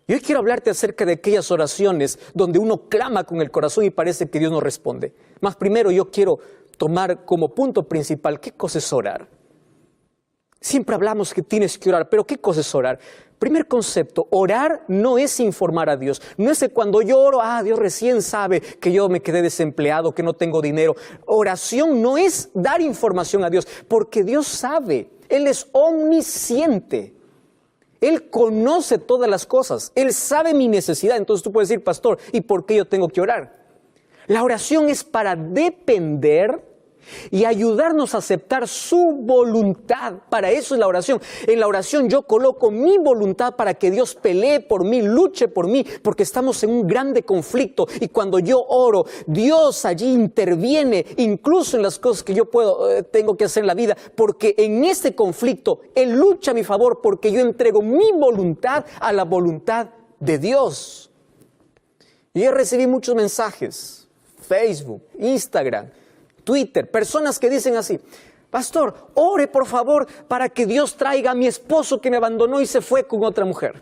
Y hoy quiero hablarte acerca de aquellas oraciones donde uno clama con el corazón y parece que Dios no responde. Más primero yo quiero tomar como punto principal, ¿qué cosa es orar? Siempre hablamos que tienes que orar, pero ¿qué cosa es orar? Primer concepto, orar no es informar a Dios. No es que cuando yo oro, Dios recién sabe que yo me quedé desempleado, que no tengo dinero. Oración no es dar información a Dios, porque Dios sabe, Él es omnisciente. Él conoce todas las cosas, Él sabe mi necesidad. Entonces tú puedes decir, pastor, ¿y por qué yo tengo que orar? La oración es para depender y ayudarnos a aceptar su voluntad. Para eso es la oración. En la oración yo coloco mi voluntad para que Dios pelee por mí, luche por mí, porque estamos en un grande conflicto. Y cuando yo oro, Dios allí interviene, incluso en las cosas que yo tengo que hacer en la vida, porque en este conflicto Él lucha a mi favor, porque yo entrego mi voluntad a la voluntad de Dios. Y yo recibí muchos mensajes, Facebook, Instagram, Twitter, personas que dicen así, pastor, ore por favor para que Dios traiga a mi esposo que me abandonó y se fue con otra mujer.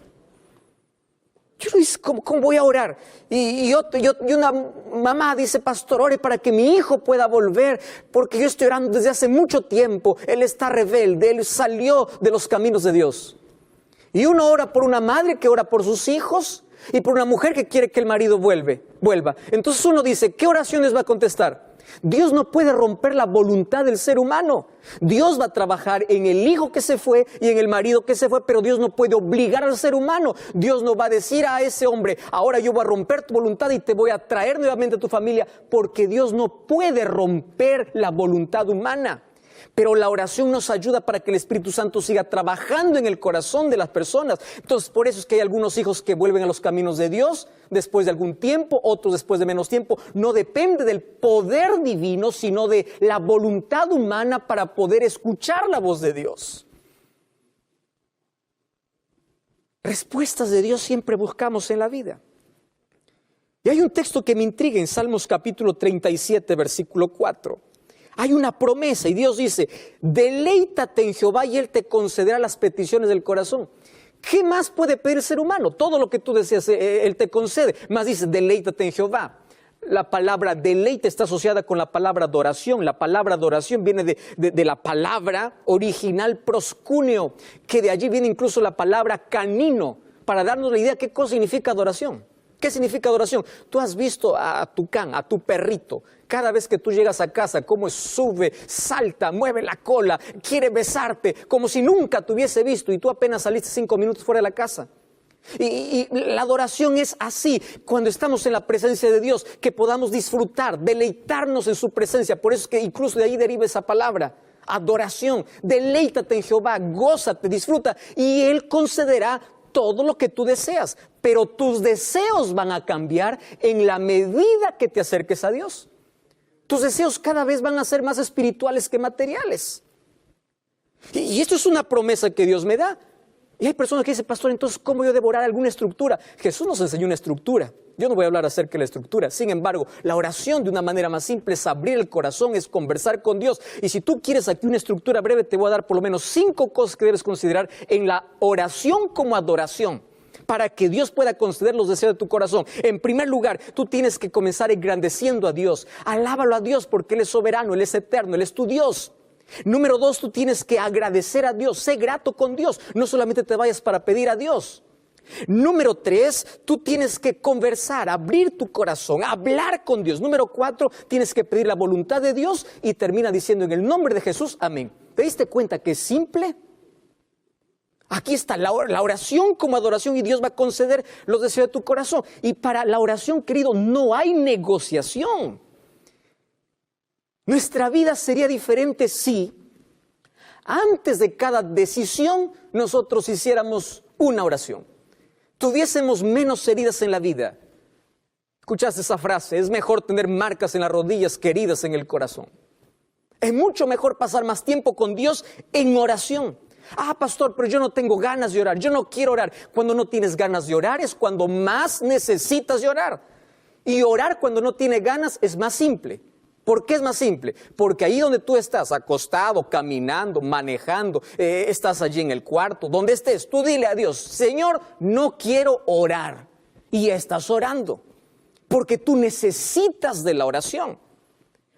Yo le dije, ¿cómo voy a orar? Y una mamá dice, pastor, ore para que mi hijo pueda volver, porque yo estoy orando desde hace mucho tiempo, él está rebelde, él salió de los caminos de Dios. Y uno ora por una madre que ora por sus hijos y por una mujer que quiere que el marido vuelva. Entonces uno dice, ¿qué oraciones va a contestar? Dios no puede romper la voluntad del ser humano. Dios va a trabajar en el hijo que se fue y en el marido que se fue, pero Dios no puede obligar al ser humano. Dios no va a decir a ese hombre, ahora yo voy a romper tu voluntad y te voy a traer nuevamente a tu familia, porque Dios no puede romper la voluntad humana. Pero la oración nos ayuda para que el Espíritu Santo siga trabajando en el corazón de las personas. Entonces, por eso es que hay algunos hijos que vuelven a los caminos de Dios después de algún tiempo, otros después de menos tiempo. No depende del poder divino, sino de la voluntad humana para poder escuchar la voz de Dios. Respuestas de Dios siempre buscamos en la vida. Y hay un texto que me intriga en Salmos capítulo 37, versículo 4. Hay una promesa y Dios dice, deleítate en Jehová y Él te concederá las peticiones del corazón. ¿Qué más puede pedir el ser humano? Todo lo que tú deseas, Él te concede. Más dice, deleítate en Jehová. La palabra deleite está asociada con la palabra adoración. La palabra adoración viene de la palabra original proscuneo, que de allí viene incluso la palabra canino, para darnos la idea de qué cosa significa adoración. ¿Qué significa adoración? Tú has visto a tu can, a tu perrito, cada vez que tú llegas a casa, cómo sube, salta, mueve la cola, quiere besarte, como si nunca te hubiese visto y tú apenas saliste 5 minutos fuera de la casa. Y la adoración es así, cuando estamos en la presencia de Dios, que podamos disfrutar, deleitarnos en su presencia. Por eso es que incluso de ahí deriva esa palabra, adoración. Deleítate en Jehová, gózate, disfruta y Él concederá todo lo que tú deseas, pero tus deseos van a cambiar en la medida que te acerques a Dios. Tus deseos cada vez van a ser más espirituales que materiales. Y esto es una promesa que Dios me da. Y hay personas que dicen, pastor, entonces, ¿cómo yo devorar alguna estructura? Jesús nos enseñó una estructura. Yo no voy a hablar acerca de la estructura. Sin embargo, la oración de una manera más simple es abrir el corazón, es conversar con Dios. Y si tú quieres aquí una estructura breve, te voy a dar por lo menos 5 cosas que debes considerar en la oración como adoración, para que Dios pueda conceder los deseos de tu corazón. En primer lugar, tú tienes que comenzar engrandeciendo a Dios. Alábalo a Dios porque Él es soberano, Él es eterno, Él es tu Dios. Número 2, tú tienes que agradecer a Dios. Sé grato con Dios. No solamente te vayas para pedir a Dios. Número 3, tú tienes que conversar, abrir tu corazón, hablar con Dios. Número 4, tienes que pedir la voluntad de Dios y termina diciendo en el nombre de Jesús, amén. ¿Te diste cuenta que es simple? Aquí está la oración como adoración y Dios va a conceder los deseos de tu corazón. Y para la oración, querido, no hay negociación. Nuestra vida sería diferente si antes de cada decisión nosotros hiciéramos una oración. Tuviésemos menos heridas en la vida. ¿Escuchaste esa frase? Es mejor tener marcas en las rodillas que heridas en el corazón. Es mucho mejor pasar más tiempo con Dios en oración. Pastor, pero yo no tengo ganas de orar, yo no quiero orar. Cuando no tienes ganas de orar es cuando más necesitas de orar. Y orar cuando no tienes ganas es más simple. ¿Por qué es más simple? Porque ahí donde tú estás, acostado, caminando, manejando, estás allí en el cuarto, donde estés, tú dile a Dios, Señor, no quiero orar. Y ya estás orando, porque tú necesitas de la oración.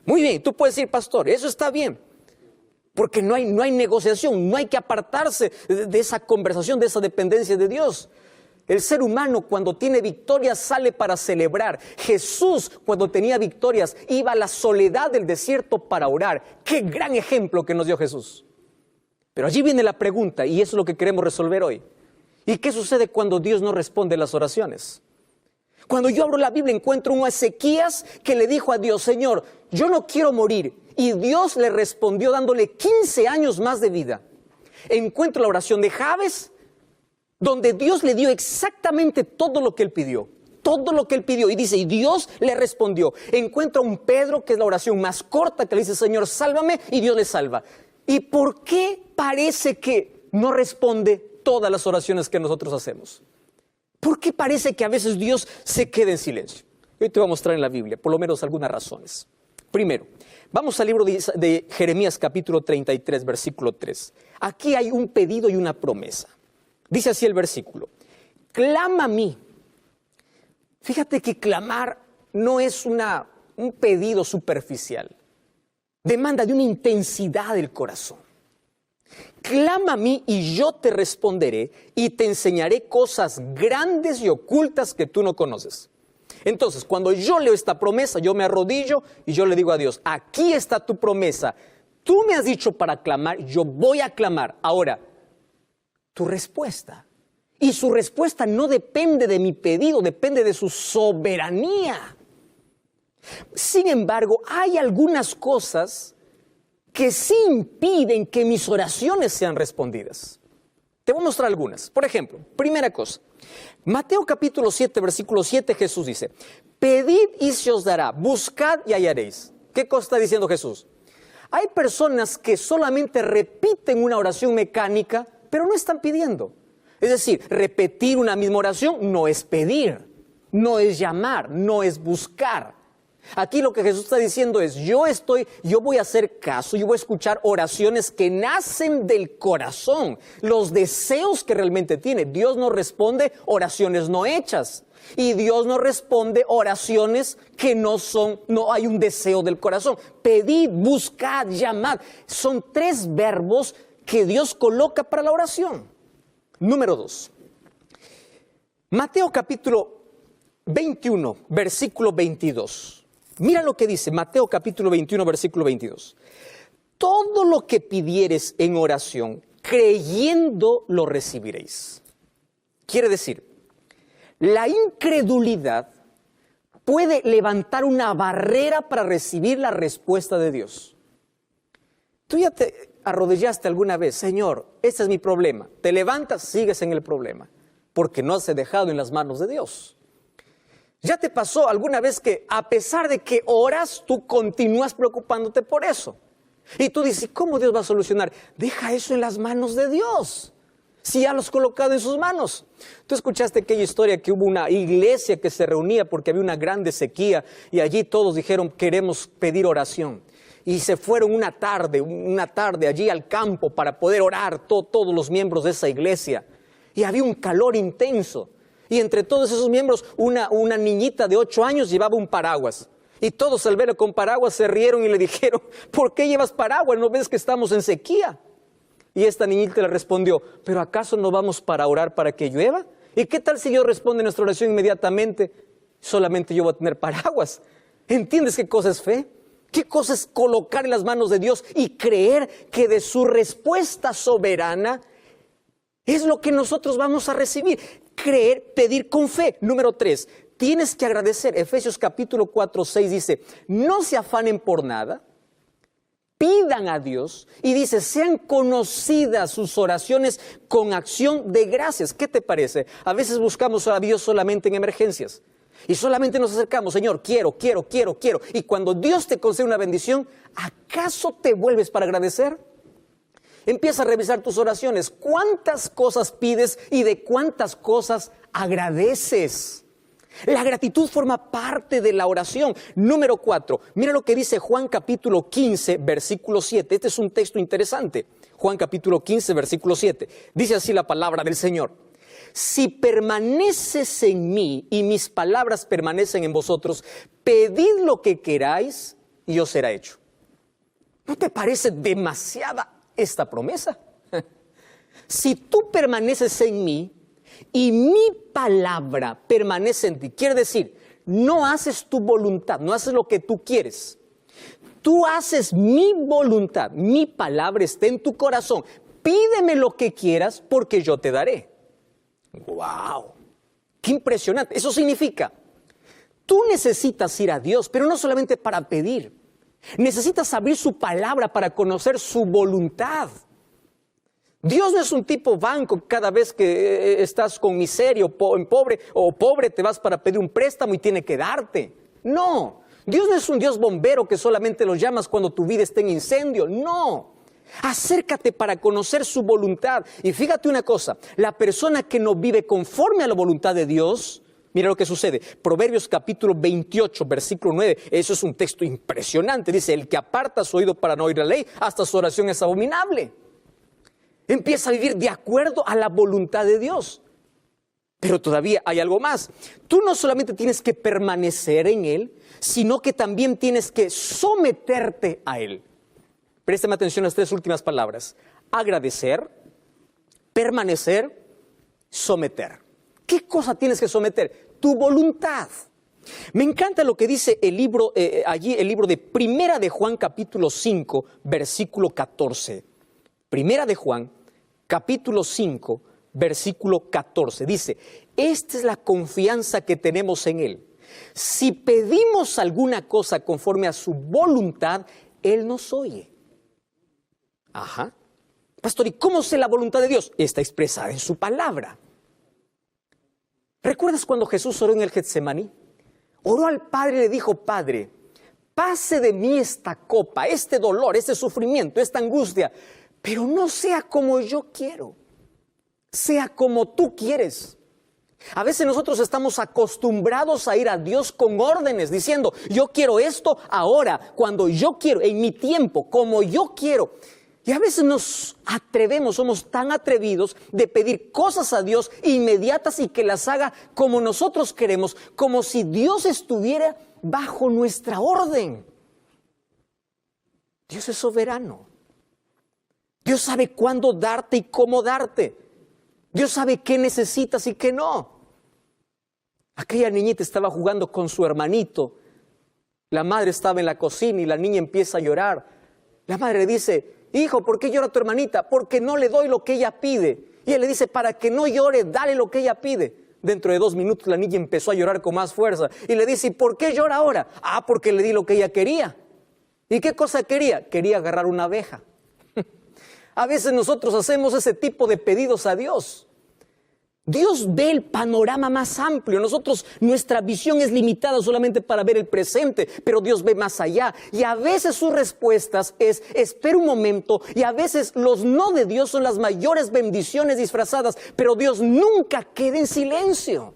Muy bien, tú puedes decir, pastor, eso está bien, porque no hay negociación, no hay que apartarse de esa conversación, de esa dependencia de Dios. El ser humano cuando tiene victorias sale para celebrar. Jesús cuando tenía victorias iba a la soledad del desierto para orar. ¡Qué gran ejemplo que nos dio Jesús! Pero allí viene la pregunta y eso es lo que queremos resolver hoy. ¿Y qué sucede cuando Dios no responde las oraciones? Cuando yo abro la Biblia encuentro un Ezequías que le dijo a Dios, Señor, yo no quiero morir. Y Dios le respondió dándole 15 años más de vida. Encuentro la oración de Jabes, donde Dios le dio exactamente todo lo que él pidió. Todo lo que él pidió. Y dice, y Dios le respondió. Encuentra a un Pedro, que es la oración más corta, que le dice, Señor, sálvame, y Dios le salva. ¿Y por qué parece que no responde todas las oraciones que nosotros hacemos? ¿Por qué parece que a veces Dios se queda en silencio? Hoy te voy a mostrar en la Biblia, por lo menos algunas razones. Primero, vamos al libro de Jeremías capítulo 33, versículo 3. Aquí hay un pedido y una promesa. Dice así el versículo, clama a mí. Fíjate que clamar no es un pedido superficial. Demanda de una intensidad del corazón. Clama a mí y yo te responderé y te enseñaré cosas grandes y ocultas que tú no conoces. Entonces, cuando yo leo esta promesa, yo me arrodillo y yo le digo a Dios, aquí está tu promesa. Tú me has dicho para clamar, yo voy a clamar. Ahora, tu respuesta. Y su respuesta no depende de mi pedido, depende de su soberanía. Sin embargo, hay algunas cosas que sí impiden que mis oraciones sean respondidas. Te voy a mostrar algunas. Por ejemplo, primera cosa, Mateo capítulo 7, versículo 7, Jesús dice, pedid y se os dará, buscad y hallaréis. ¿Qué cosa está diciendo Jesús? Hay personas que solamente repiten una oración mecánica, pero no están pidiendo. Es decir, repetir una misma oración no es pedir, no es llamar, no es buscar. Aquí lo que Jesús está diciendo es, yo voy a hacer caso, yo voy a escuchar oraciones que nacen del corazón, los deseos que realmente tiene. Dios no responde oraciones no hechas. Y Dios no responde oraciones que no hay un deseo del corazón. Pedid, buscad, llamad. Son 3 verbos que Dios coloca para la oración. Número 2. Mateo capítulo 21, versículo 22. Mira lo que dice Mateo capítulo 21, versículo 22. Todo lo que pidieres en oración, creyendo lo recibiréis. Quiere decir, la incredulidad puede levantar una barrera para recibir la respuesta de Dios. Tú ya te arrodillaste alguna vez, Señor, este es mi problema. Te levantas, sigues en el problema, porque no has dejado en las manos de Dios. ¿Ya te pasó alguna vez que a pesar de que oras, tú continúas preocupándote por eso? Y tú dices, ¿cómo Dios va a solucionar? Deja eso en las manos de Dios, si ya lo has colocado en sus manos. Tú escuchaste aquella historia que hubo una iglesia que se reunía porque había una grande sequía y allí todos dijeron, queremos pedir oración. Y se fueron una tarde allí al campo para poder orar todos los miembros de esa iglesia. Y había un calor intenso. Y entre todos esos miembros, una niñita de 8 años llevaba un paraguas. Y todos al verlo con paraguas se rieron y le dijeron, ¿por qué llevas paraguas? ¿No ves que estamos en sequía? Y esta niñita le respondió, ¿pero acaso no vamos para orar para que llueva? ¿Y qué tal si Dios responde a nuestra oración inmediatamente? Solamente yo voy a tener paraguas. ¿Entiendes qué cosa es fe? ¿Qué cosa es colocar en las manos de Dios y creer que de su respuesta soberana es lo que nosotros vamos a recibir? Creer, pedir con fe. Número 3, tienes que agradecer. Efesios capítulo 4, 6 dice, no se afanen por nada, pidan a Dios y dice, sean conocidas sus oraciones con acción de gracias. ¿Qué te parece? A veces buscamos a Dios solamente en emergencias y solamente nos acercamos, Señor, quiero. Y cuando Dios te concede una bendición, ¿acaso te vuelves para agradecer? Empieza a revisar tus oraciones. ¿Cuántas cosas pides y de cuántas cosas agradeces? La gratitud forma parte de la oración. Número 4, mira lo que dice Juan capítulo 15, versículo 7. Este es un texto interesante. Juan capítulo 15, versículo 7. Dice así la palabra del Señor. Si permaneces en mí y mis palabras permanecen en vosotros, pedid lo que queráis y os será hecho. ¿No te parece demasiada esta promesa? Si tú permaneces en mí y mi palabra permanece en ti, quiere decir, no haces tu voluntad, no haces lo que tú quieres. Tú haces mi voluntad, mi palabra está en tu corazón. Pídeme lo que quieras porque yo te daré. ¡Wow! ¡Qué impresionante! Eso significa, tú necesitas ir a Dios, pero no solamente para pedir. Necesitas abrir su palabra para conocer su voluntad. Dios no es un tipo banco, cada vez que estás con miseria o pobre te vas para pedir un préstamo y tiene que darte. No, Dios no es un Dios bombero que solamente lo llamas cuando tu vida está en incendio. No, acércate para conocer su voluntad. Y fíjate una cosa, la persona que no vive conforme a la voluntad de Dios, mira lo que sucede. Proverbios capítulo 28, versículo 9, eso es un texto impresionante. Dice, el que aparta su oído para no oír la ley, hasta su oración es abominable. Empieza a vivir de acuerdo a la voluntad de Dios. Pero todavía hay algo más. Tú no solamente tienes que permanecer en Él, sino que también tienes que someterte a Él. Préstame atención a las 3 últimas palabras. Agradecer, permanecer, someter. ¿Qué cosa tienes que someter? Tu voluntad. Me encanta lo que dice el libro, el libro de Primera de Juan capítulo 5, versículo 14. Primera de Juan, capítulo 5, versículo 14. Dice, esta es la confianza que tenemos en Él. Si pedimos alguna cosa conforme a su voluntad, Él nos oye. Ajá. Pastor, ¿y cómo sé la voluntad de Dios? Está expresada en su palabra. ¿Recuerdas cuando Jesús oró en el Getsemaní? Oró al Padre y le dijo, Padre, pase de mí esta copa, este dolor, este sufrimiento, esta angustia, pero no sea como yo quiero, sea como tú quieres. A veces nosotros estamos acostumbrados a ir a Dios con órdenes, diciendo, yo quiero esto ahora, cuando yo quiero, en mi tiempo, como yo quiero. Y a veces nos atrevemos, somos tan atrevidos de pedir cosas a Dios inmediatas y que las haga como nosotros queremos, como si Dios estuviera bajo nuestra orden. Dios es soberano. Dios sabe cuándo darte y cómo darte. Dios sabe qué necesitas y qué no. Aquella niñita estaba jugando con su hermanito. La madre estaba en la cocina y la niña empieza a llorar. La madre le dice, hijo, ¿por qué llora tu hermanita? Porque no le doy lo que ella pide. Y él le dice, para que no llore, dale lo que ella pide. Dentro de 2 minutos la niña empezó a llorar con más fuerza. Y le dice, ¿y por qué llora ahora? Ah, porque le di lo que ella quería. ¿Y qué cosa quería? Quería agarrar una abeja. A veces nosotros hacemos ese tipo de pedidos a Dios. Dios ve el panorama más amplio. Nuestra visión es limitada solamente para ver el presente, pero Dios ve más allá. Y a veces sus respuestas es, espera un momento, y a veces los no de Dios son las mayores bendiciones disfrazadas, pero Dios nunca queda en silencio.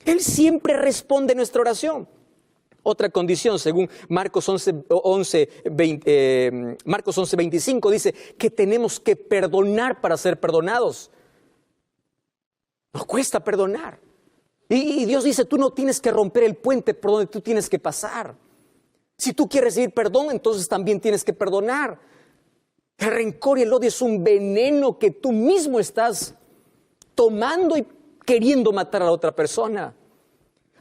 Él siempre responde nuestra oración. Otra condición, según Marcos 11:25, dice que tenemos que perdonar para ser perdonados. Nos cuesta perdonar. Y Dios dice, tú no tienes que romper el puente por donde tú tienes que pasar. Si tú quieres recibir perdón, entonces también tienes que perdonar. El rencor y el odio es un veneno que tú mismo estás tomando y queriendo matar a la otra persona.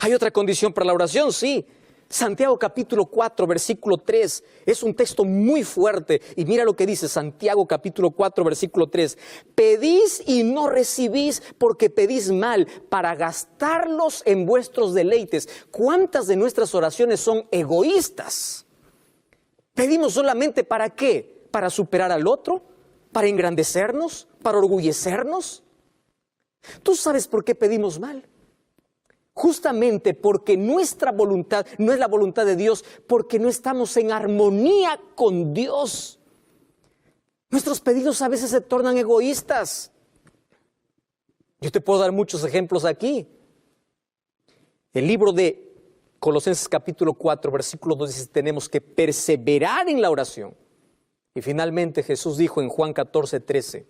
Hay otra condición para la oración, sí. Santiago capítulo 4, versículo 3, es un texto muy fuerte. Y mira lo que dice Santiago capítulo 4, versículo 3. Pedís y no recibís porque pedís mal para gastarlos en vuestros deleites. ¿Cuántas de nuestras oraciones son egoístas? ¿Pedimos solamente para qué? ¿Para superar al otro? ¿Para engrandecernos? ¿Para orgullecernos? ¿Tú sabes por qué pedimos mal? Justamente porque nuestra voluntad no es la voluntad de Dios, porque no estamos en armonía con Dios. Nuestros pedidos a veces se tornan egoístas. Yo te puedo dar muchos ejemplos aquí. El libro de Colosenses capítulo 4, versículo 2 dice, tenemos que perseverar en la oración. Y finalmente Jesús dijo en Juan 14, 13,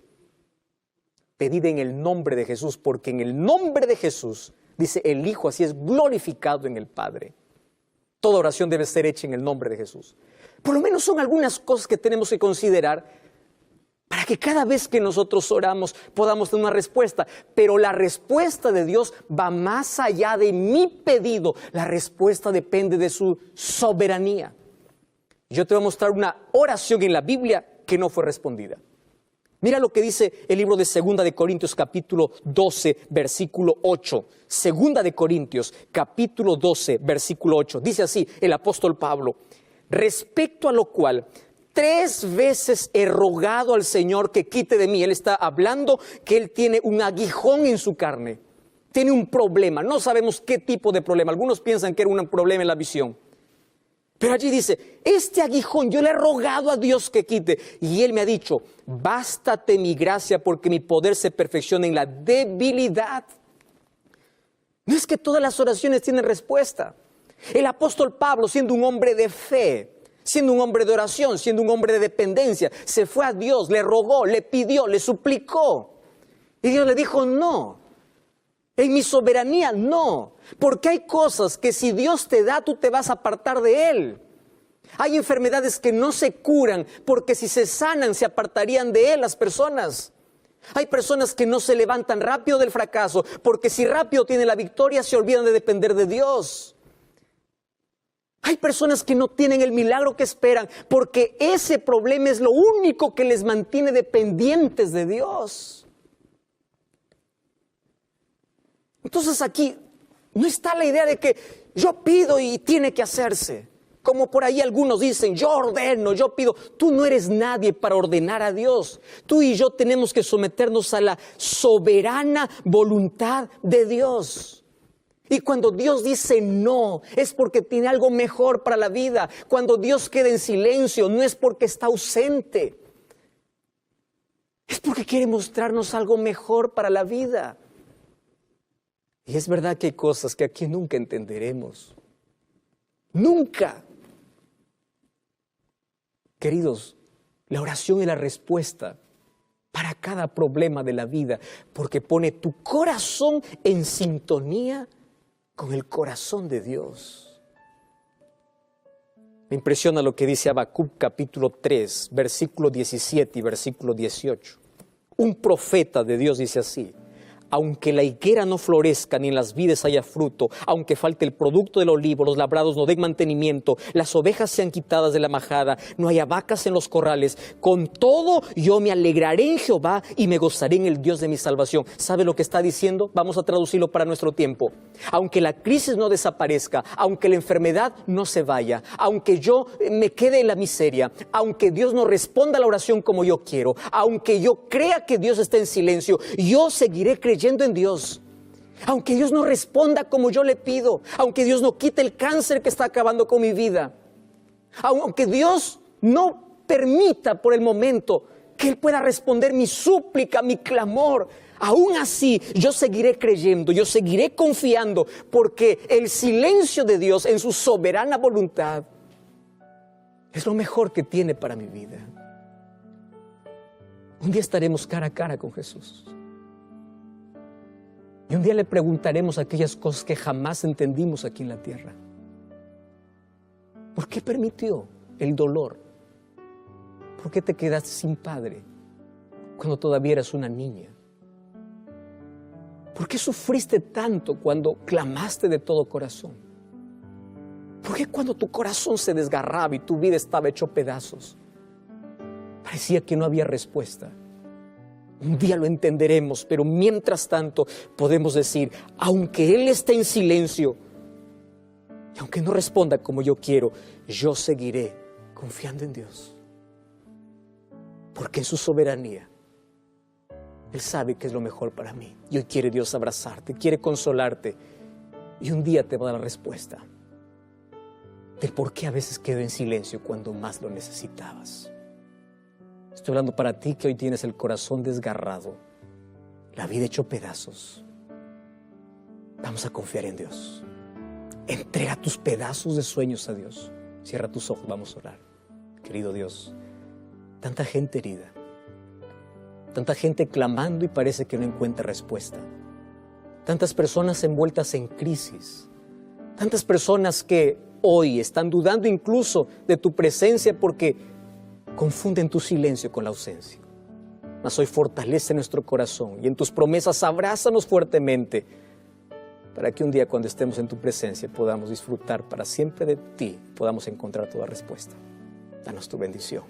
pedid en el nombre de Jesús, porque en el nombre de Jesús, dice el Hijo, así es glorificado en el Padre. Toda oración debe ser hecha en el nombre de Jesús. Por lo menos son algunas cosas que tenemos que considerar para que cada vez que nosotros oramos podamos tener una respuesta. Pero la respuesta de Dios va más allá de mi pedido. La respuesta depende de su soberanía. Yo te voy a mostrar una oración en la Biblia que no fue respondida. Mira lo que dice el libro de 2 de Corintios capítulo 12, versículo 8. 2 de Corintios capítulo 12, versículo 8. Dice así el apóstol Pablo, respecto a lo cual 3 veces he rogado al Señor que quite de mí. Él está hablando que él tiene un aguijón en su carne. Tiene un problema. No sabemos qué tipo de problema. Algunos piensan que era un problema en la visión. Pero allí dice, este aguijón yo le he rogado a Dios que quite. Y Él me ha dicho, bástate mi gracia porque mi poder se perfecciona en la debilidad. No es que todas las oraciones tienen respuesta. El apóstol Pablo, siendo un hombre de fe, siendo un hombre de oración, siendo un hombre de dependencia, se fue a Dios, le rogó, le pidió, le suplicó. Y Dios le dijo, no. En mi soberanía, no. Porque hay cosas que si Dios te da, tú te vas a apartar de Él. Hay enfermedades que no se curan porque si se sanan, se apartarían de Él las personas. Hay personas que no se levantan rápido del fracaso porque si rápido tienen la victoria, se olvidan de depender de Dios. Hay personas que no tienen el milagro que esperan porque ese problema es lo único que les mantiene dependientes de Dios. Entonces aquí no está la idea de que yo pido y tiene que hacerse. Como por ahí algunos dicen, yo ordeno, yo pido. Tú no eres nadie para ordenar a Dios. Tú y yo tenemos que someternos a la soberana voluntad de Dios. Y cuando Dios dice no, es porque tiene algo mejor para la vida. Cuando Dios queda en silencio, no es porque está ausente. Es porque quiere mostrarnos algo mejor para la vida. Y es verdad que hay cosas que aquí nunca entenderemos. Nunca. Queridos, la oración es la respuesta para cada problema de la vida, porque pone tu corazón en sintonía con el corazón de Dios. Me impresiona lo que dice Habacuc capítulo 3, versículo 17 y versículo 18. Un profeta de Dios dice así, aunque la higuera no florezca ni en las vides haya fruto, aunque falte el producto del olivo, los labrados no den mantenimiento, las ovejas sean quitadas de la majada, no haya vacas en los corrales, con todo yo me alegraré en Jehová y me gozaré en el Dios de mi salvación. ¿Sabe lo que está diciendo? Vamos a traducirlo para nuestro tiempo. Aunque la crisis no desaparezca, aunque la enfermedad no se vaya, aunque yo me quede en la miseria, aunque Dios no responda a la oración como yo quiero, aunque yo crea que Dios está en silencio, yo seguiré creyendo en Dios. Aunque Dios no responda como yo le pido, aunque Dios no quite el cáncer que está acabando con mi vida, aunque Dios no permita por el momento que Él pueda responder mi súplica, mi clamor, aún así yo seguiré creyendo, yo seguiré confiando, porque el silencio de Dios en su soberana voluntad es lo mejor que tiene para mi vida. Un día estaremos cara a cara con Jesús. Y un día le preguntaremos aquellas cosas que jamás entendimos aquí en la tierra. ¿Por qué permitió el dolor? ¿Por qué te quedaste sin padre cuando todavía eras una niña? ¿Por qué sufriste tanto cuando clamaste de todo corazón? ¿Por qué cuando tu corazón se desgarraba y tu vida estaba hecho pedazos, parecía que no había respuesta? Un día lo entenderemos, pero mientras tanto podemos decir, aunque Él esté en silencio, y aunque no responda como yo quiero, yo seguiré confiando en Dios. Porque en su soberanía, Él sabe que es lo mejor para mí. Y hoy quiere Dios abrazarte, quiere consolarte, y un día te va a dar la respuesta del por qué a veces quedo en silencio cuando más lo necesitabas. Estoy hablando para ti que hoy tienes el corazón desgarrado, la vida hecho pedazos. Vamos a confiar en Dios. Entrega tus pedazos de sueños a Dios. Cierra tus ojos, vamos a orar. Querido Dios, tanta gente herida, tanta gente clamando y parece que no encuentra respuesta. Tantas personas envueltas en crisis, tantas personas que hoy están dudando incluso de tu presencia porque confunden tu silencio con la ausencia. Mas hoy fortalece nuestro corazón y en tus promesas abrázanos fuertemente para que un día cuando estemos en tu presencia podamos disfrutar para siempre de ti, podamos encontrar toda respuesta. Danos tu bendición,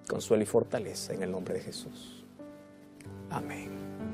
consuelo y fortaleza en el nombre de Jesús. Amén.